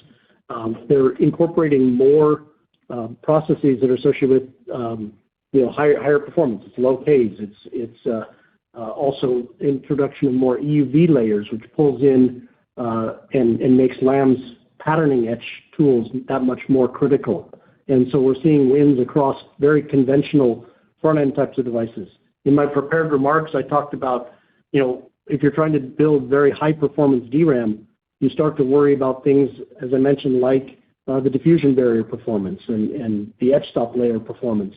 They're incorporating more processes that are associated with, you know, higher performance. It's low Ks. It's also introduction of more EUV layers, which pulls in and makes Lam's patterning etch tools that much more critical. We're seeing wins across very conventional front-end types of devices. In my prepared remarks, I talked about, you know, if you're trying to build very high-performance DRAM, you start to worry about things, as I mentioned, like the diffusion barrier performance and the etch stop layer performance.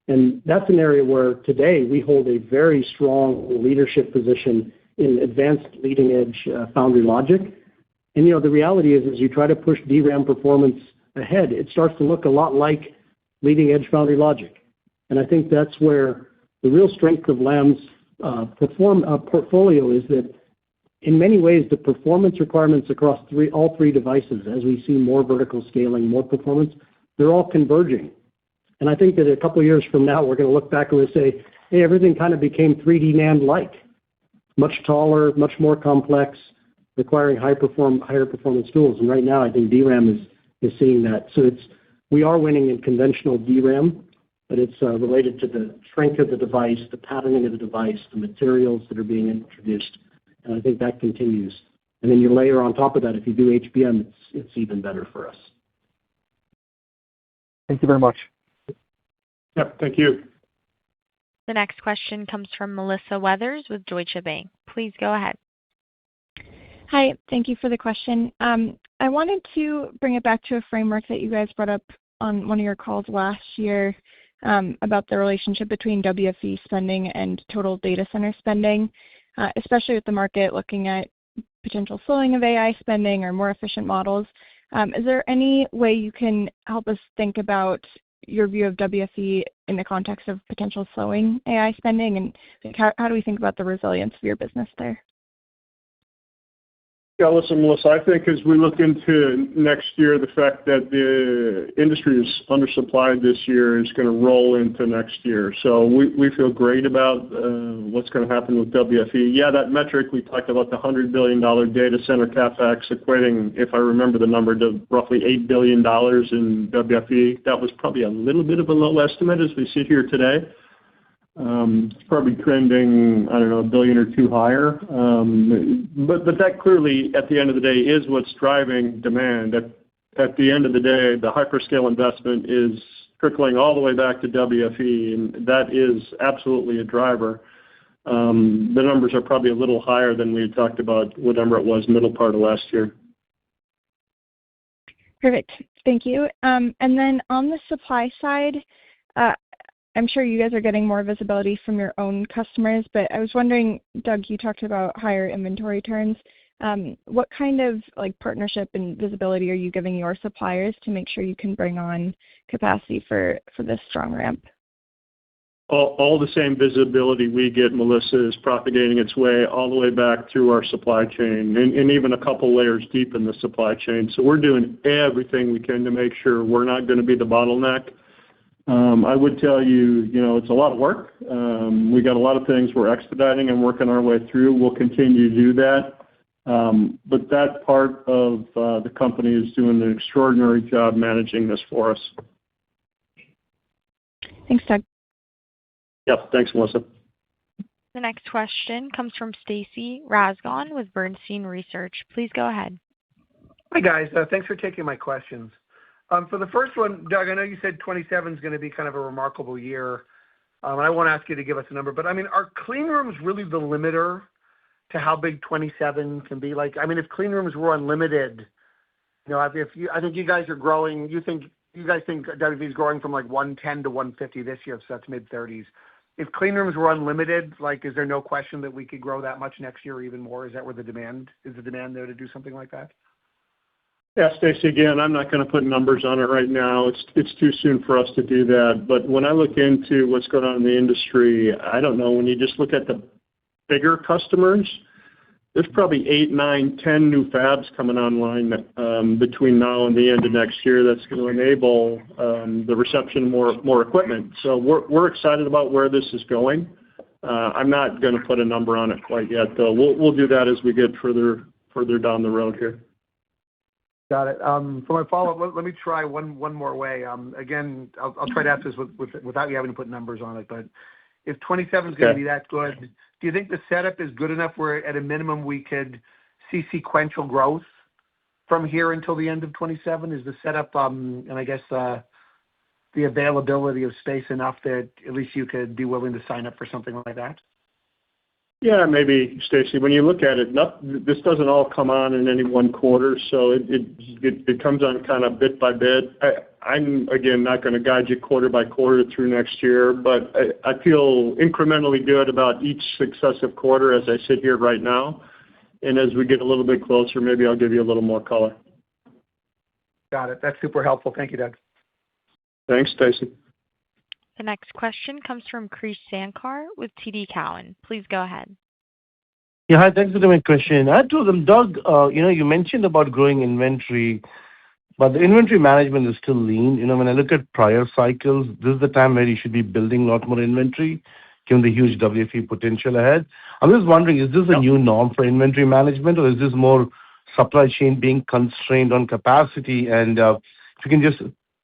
That's an area where today we hold a very strong leadership position in advanced leading-edge foundry logic. You know, the reality is, as you try to push DRAM performance ahead, it starts to look a lot like leading-edge foundry logic. I think that's where the real strength of Lam's portfolio is, that in many ways, the performance requirements across all three devices, as we see more vertical scaling, more performance, they're all converging. I think that a couple of years from now, we're going to look back and we'll say, hey, everything kind of became 3D NAND-like, much taller, much more complex, requiring higher performance tools. Right now, I think DRAM is seeing that. We are winning in conventional DRAM, but it's related to the strength of the device, the patterning of the device, the materials that are being introduced. I think that continues. Then you layer on top of that, if you do HBM, it's even better for us. Thank you very much. Yep, thank you. The next question comes from Melissa Weathers with Deutsche Bank. Please go ahead. Hi, thank you for the question. I wanted to bring it back to a framework that you guys brought up on one of your calls last year about the relationship between WFE spending and total data center spending, especially with the market looking at potential slowing of AI spending or more efficient models. Is there any way you can help us think about your view of WFE in the context of potential slowing AI spending, and how do we think about the resilience of your business there? Yeah, listen, Melissa, I think as we look into next year, the fact that the industry is undersupplied this year is going to roll into next year. So we feel great about what's going to happen with WFE. Yeah, that metric, we talked about the $100 billion data center CapEx equating, if I remember the number, to roughly $8 billion in WFE. That was probably a little bit of a low estimate as we sit here today. It's probably trending, I don't know, $1 billion or $2 billion higher. But that clearly, at the end of the day, is what's driving demand. At the end of the day, the hyperscale investment is trickling all the way back to WFE, and that is absolutely a driver. The numbers are probably a little higher than we had talked about, whatever it was, middle part of last year. Perfect. Thank you. And then on the supply side, I'm sure you guys are getting more visibility from your own customers, but I was wondering, Doug, you talked about higher inventory turns. What kind of partnership and visibility are you giving your suppliers to make sure you can bring on capacity for this strong ramp? All the same visibility we get, Melissa, is propagating its way all the way back through our supply chain and even a couple layers deep in the supply chain. So we're doing everything we can to make sure we're not going to be the bottleneck. I would tell you, it's a lot of work. We got a lot of things we're expediting and working our way through. We'll continue to do that. But that part of the company is doing an extraordinary job managing this for us. Thanks, Doug. Yep. Thanks, Melissa. The next question comes from Stacy Rasgon with Bernstein Research. Please go ahead. Hi, guys. Thanks for taking my questions. For the first one, Doug, I know you said 27 is going to be kind of a remarkable year. And I won't ask you to give us a number, but are clean rooms really the limiter to how big 27 can be? If clean rooms were unlimited, I think you guys are growing. You guys think WFE is growing from 110 to 150 this year, so that's mid-30s. If clean rooms were unlimited, is there no question that we could grow that much next year or even more? Is that where the demand there to do something like that? Yeah, Stacy, again, I'm not going to put numbers on it right now. It's too soon for us to do that. But when I look into what's going on in the industry, I don't know, when you just look at the bigger customers, there's probably 8, 9, 10 new fabs coming online between now and the end of next year that's going to enable the reception of more equipment. So we're excited about where this is going. I'm not going to put a number on it quite yet, though. We'll do that as we get further down the road here. Got it. For my follow-up, let me try one more way. Again, I'll try to ask this without you having to put numbers on it. But if 27 is going to be that good, do you think the setup is good enough where at a minimum we could see sequential growth from here until the end of 27? Is the setup and I guess the availability of space enough that at least you could be willing to sign up for something like that? Yeah, maybe, Stacy. When you look at it, this doesn't all come on in any one quarter, so it comes on kind of bit by bit. I'm, again, not going to guide you quarter by quarter through next year, but I feel incrementally good about each successive quarter as I sit here right now. And as we get a little bit closer, maybe I'll give you a little more color. Got it. That's super helpful. Thank you, Doug. Thanks, Stacy. The next question comes from Krish Sankar with TD Cowen. Please go ahead. Yeah, hi. Thanks for the question. I told them, Doug, you mentioned about growing inventory, but the inventory management is still lean. When I look at prior cycles, this is the time where you should be building a lot more inventory, given the huge WFE potential ahead. I'm just wondering, is this a new norm for inventory management, or is this more supply chain being constrained on capacity? And if you can just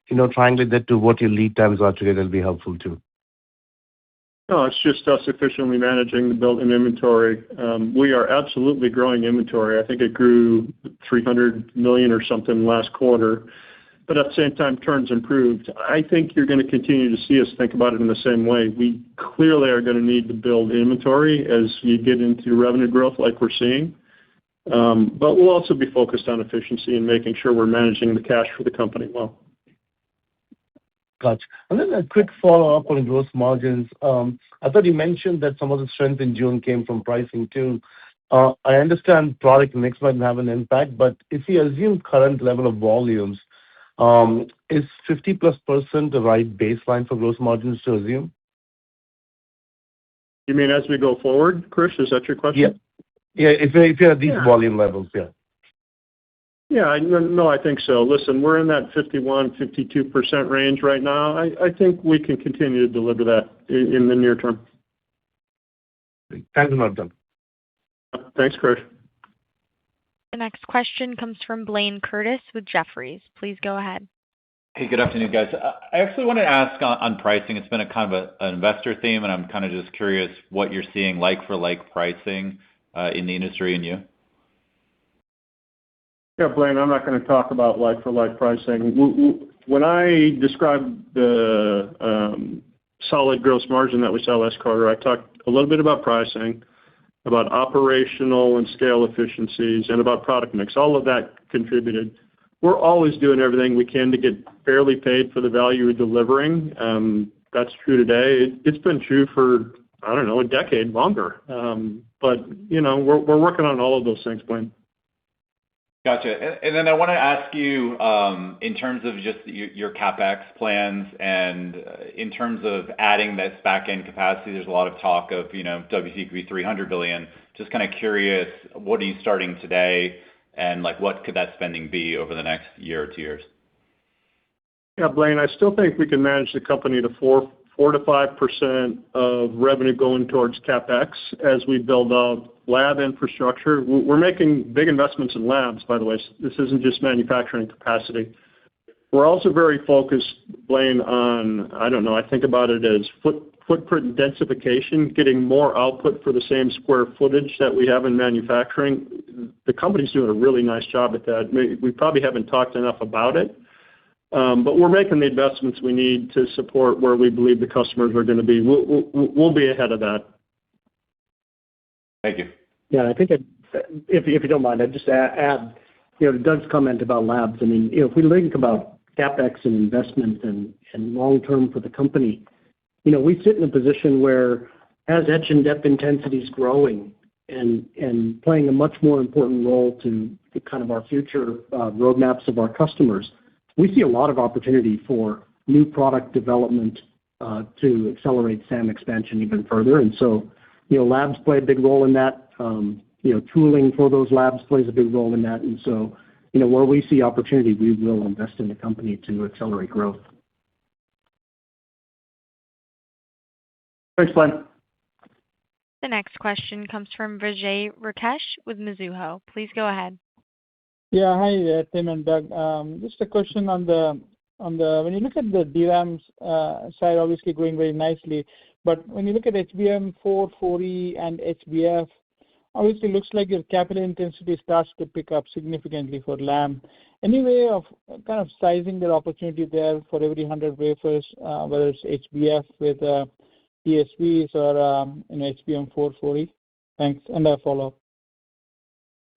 triangulate that to what your lead times are today, that'll be helpful too. No, it's just us efficiently managing the built-in inventory. We are absolutely growing inventory. I think it grew $300 million or something last quarter. But at the same time, turns improved. I think you're going to continue to see us think about it in the same way. We clearly are going to need to build inventory as you get into revenue growth like we're seeing. But we'll also be focused on efficiency and making sure we're managing the cash for the company well. Gotcha. And then a quick follow-up on gross margins. I thought you mentioned that some of the strength in June came from pricing too. I understand product mix might have an impact, but if you assume current level of volumes, is 50+% the right baseline for gross margins to assume? You mean as we go forward, Krish? Is that your question? Yeah. If you're at these volume levels, yeah. Yeah, no, I think so. Listen, we're in that 51%-52% range right now. I think we can continue to deliver that in the near term. Thanks a lot, Doug. Thanks, Krish. The next question comes from Blayne Curtis with Jefferies. Please go ahead. Hey, good afternoon, guys. I actually wanted to ask on pricing. It's been a kind of an investor theme, and I'm kind of just curious what you're seeing like for like pricing in the industry and you. Yeah, Blayne, I'm not going to talk about like for like pricing. When I described the solid gross margin that we saw last quarter, I talked a little bit about pricing, about operational and scale efficiencies, and about product mix. All of that contributed. We're always doing everything we can to get fairly paid for the value we're delivering. That's true today. It's been true for, I don't know, a decade longer. But we're working on all of those things, Blayne. Gotcha. And then I want to ask you, in terms of just your CapEx plans and in terms of adding this back-end capacity, there's a lot of talk of, WFE could be $300 billion. Just kind of curious, what are you starting today, and what could that spending be over the next year or 2 years? Yeah, Blayne, I still think we can manage the company to 4 to 5% of revenue going towards CapEx as we build out lab infrastructure. We're making big investments in labs, by the way. This isn't just manufacturing capacity. We're also very focused, Blayne, on, I think about it as footprint densification, getting more output for the same square footage that we have in manufacturing. The company's doing a really nice job at that. We probably haven't talked enough about it. But we're making the investments we need to support where we believe the customers are going to be. We'll be ahead of that. Thank you. Yeah, I think if you don't mind, I'd just add, Doug's comment about labs. I mean, if we think about CapEx and investment and long-term for the company, we sit in a position where as etch and dep intensity is growing and playing a much more important role to kind of our future roadmaps of our customers, we see a lot of opportunity for new product development to accelerate SAM expansion even further. And so, labs play a big role in that. Tooling for those labs plays a big role in that. And so, where we see opportunity, we will invest in the company to accelerate growth. Thanks, Blayne. The next question comes from Vijay Rakesh with Mizuho. Please go ahead. Yeah. Hi, Tim and Doug. Just a question on the when you look at the DRAM side, obviously growing very nicely, but when you look at HBM4, and HBF, obviously looks like your capital intensity starts to pick up significantly for Lam. Any way of kind of sizing the opportunity there for every 100 wafers, whether it's HBF with TSVs or HBM4? Thanks, and a follow-up.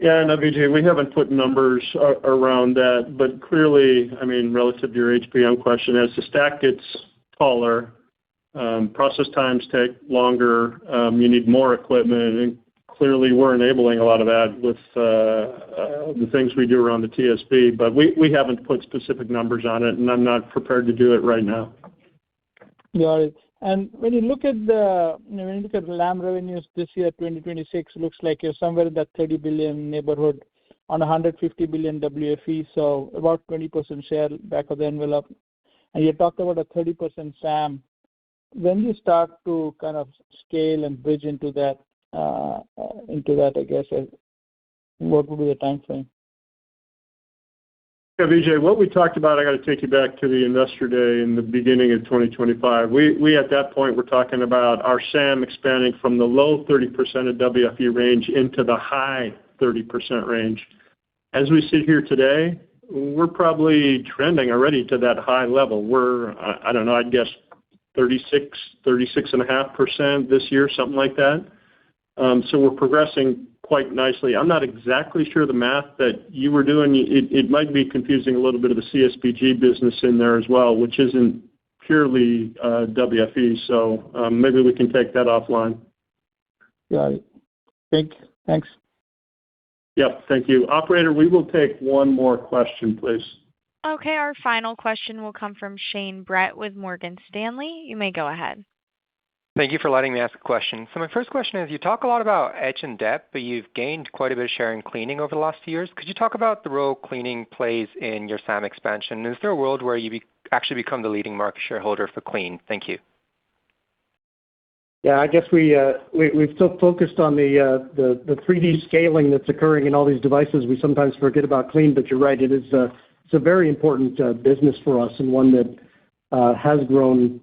Yeah, no, Vijay, we haven't put numbers around that, but clearly, I mean, relative to your HBM question, as the stack gets taller, process times take longer, you need more equipment, and clearly we're enabling a lot of that with the things we do around the TSV, but we haven't put specific numbers on it, and I'm not prepared to do it right now. Got it. And when you look at the Lam revenues this year, 2026, looks like you're somewhere in that $30 billion neighborhood on $150 billion WFE, so about 20% share back of the envelope. And you talked about a 30% SAM. When you start to kind of scale and bridge into that, I guess, what would be the time frame? Yeah, Vijay, what we talked about, I got to take you back to the Investor Day in the beginning of 2025. We at that point, were talking about our SAM expanding from the low 30% of WFE range into the high 30% range. As we sit here today, we're probably trending already to that high level. We're, I don't know, I'd guess 36.5% this year, something like that. So we're progressing quite nicely. I'm not exactly sure the math that you were doing. It might be confusing a little bit of the CSBG business in there as well, which isn't purely WFE. So maybe we can take that offline. Got it. Thanks. Yep, thank you. Operator, we will take one more question, please. Okay, our final question will come from Shane Brett with Morgan Stanley. You may go ahead. Thank you for letting me ask a question. So my first question is, you talk a lot about etch and dep, but you've gained quite a bit of share in cleaning over the last few years. Could you talk about the role cleaning plays in your SAM expansion? Is there a world where you actually become the leading market shareholder for clean? Thank you. Yeah, I guess we've still focused on the 3D scaling that's occurring in all these devices. We sometimes forget about clean, but you're right, it's a very important business for us and one that has grown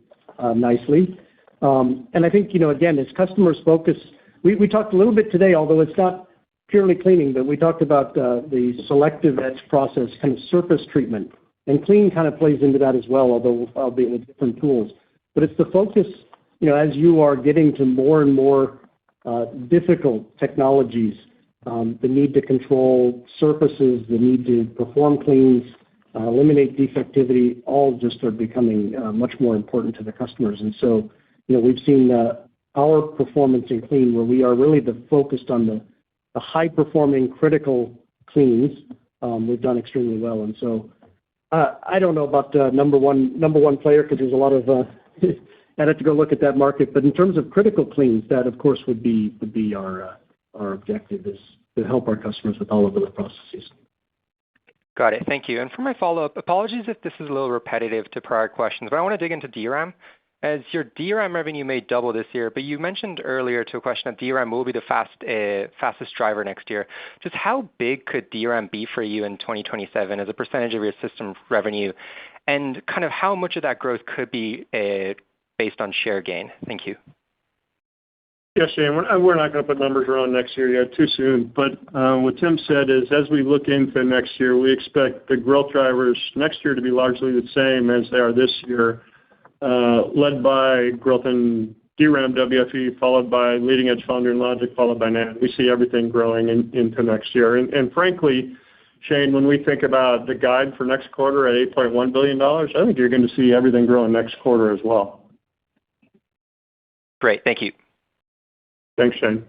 nicely. And I think, again, as customers focus, we talked a little bit today, although it's not purely cleaning, but we talked about the selective etch process, kind of surface treatment. And clean kind of plays into that as well, although albeit with different tools. But it's the focus, as you are getting to more and more difficult technologies, the need to control surfaces, the need to perform cleans, eliminate defectivity, all just are becoming much more important to the customers. And so, we've seen our performance in clean, where we are really focused on the high-performing critical cleans. We've done extremely well. And so I don't know about number one player, because there's a lot of I'd have to go look at that market. But in terms of critical cleans, that of course would be our objective, is to help our customers with all of those processes. Got it. Thank you. And for my follow-up, apologies if this is a little repetitive to prior questions, but I want to dig into DRAM. As your DRAM revenue may double this year, but you mentioned earlier to a question that DRAM will be the fastest driver next year. Just how big could DRAM be for you in 2027 as a percentage of your system revenue? And kind of how much of that growth could be based on share gain? Thank you. Yeah, Shane, we're not going to put numbers around next year yet, too soon. But what Tim said is, as we look into next year, we expect the growth drivers next year to be largely the same as they are this year, led by growth in DRAM WFE, followed by leading-edge foundry and logic, followed by NAND. We see everything growing into next year. And frankly, Shane, when we think about the guide for next quarter at $8.1 billion, I think you're going to see everything growing next quarter as well. Great. Thank you. Thanks, Shane.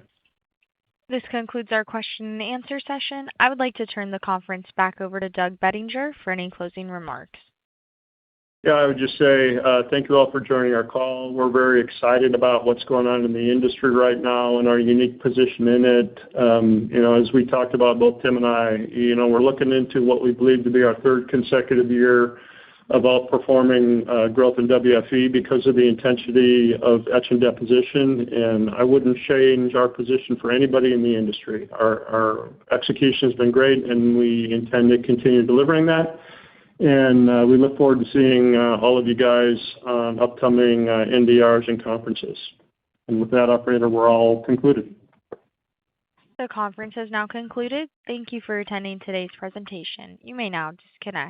This concludes our question and answer session. I would like to turn the conference back over to Doug Bettinger for any closing remarks. Yeah, I would just say thank you all for joining our call. We're very excited about what's going on in the industry right now and our unique position in it. As we talked about, both Tim and I, we're looking into what we believe to be our third consecutive year of outperforming growth in WFE because of the intensity of etch and deposition. And I wouldn't change our position for anybody in the industry. Our execution has been great, and we intend to continue delivering that. And we look forward to seeing all of you guys on upcoming NDRs and conferences. And with that, operator, we're all concluded. The conference has now concluded. Thank you for attending today's presentation. You may now disconnect.